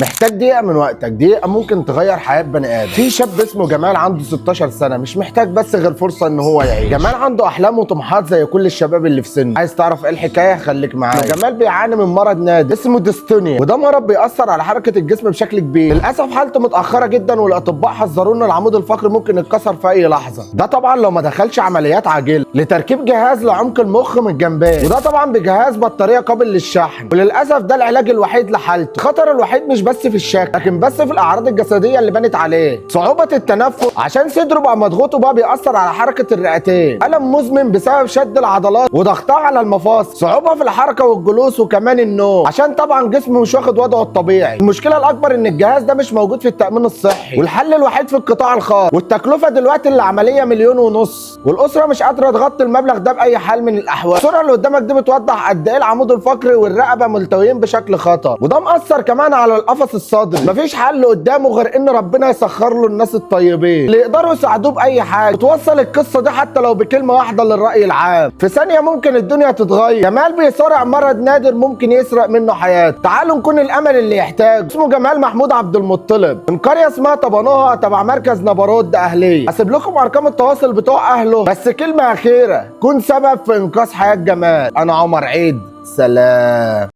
محتاج دقيقة من وقتك، دقيقة ممكن تغير حياة بني آدم. في شاب اسمه جمال عنده 16 سنة، مش محتاج بس غير فرصة ان هو يعيش. جمال عنده احلام وطموحات زي كل الشباب اللي في سنه. عايز تعرف ايه الحكاية؟ خليك معايا. جمال بيعاني من مرض نادر اسمه ديستونيا، وده مرض بيأثر على حركة الجسم بشكل كبير. للأسف حالته متأخرة جدا، والأطباء حذروا ان العمود الفقري ممكن يتكسر في أي لحظة. ده طبعا لو ما دخلش عمليات عاجلة لتركيب جهاز لعمق المخ من الجنبين، وده طبعا بجهاز بطارية قابل للشحن. وللأسف ده العلاج الوحيد لحالته. الخطر الوحيد مش بس في الشكل، لكن بس في الاعراض الجسديه اللي بانت عليه. صعوبه التنفس عشان صدره بقى مضغوط، وبقى بيأثر على حركه الرئتين. الم مزمن بسبب شد العضلات وضغطها على المفاصل. صعوبه في الحركه والجلوس، وكمان النوم عشان طبعا جسمه مش واخد وضعه الطبيعي. المشكله الاكبر ان الجهاز ده مش موجود في التامين الصحي، والحل الوحيد في القطاع الخاص. والتكلفه دلوقتي العمليه 1.5 مليون، والاسره مش قادره تغطي المبلغ ده باي حال من الاحوال. الصوره اللي قدامك دي بتوضح قد ايه العمود الفقري والرقبه ملتويين بشكل خطر، وده مأثر كمان على القفص الصدري. مفيش حل قدامه غير ان ربنا يسخر له الناس الطيبين اللي يقدروا يساعدوه باي حاجه، وتوصل القصه دي حتى لو بكلمه واحده للراي العام. في ثانيه ممكن الدنيا تتغير. جمال بيصارع مرض نادر ممكن يسرق منه حياته. تعالوا نكون الامل اللي يحتاجه. اسمه جمال محمود عبد المطلب، من قريه اسمها طبنوها تبع مركز نبرود اهليه. هسيب لكم ارقام التواصل بتوع اهله، بس كلمه اخيره: كن سبب في انقاذ حياه جمال. انا عمر عيد، سلام.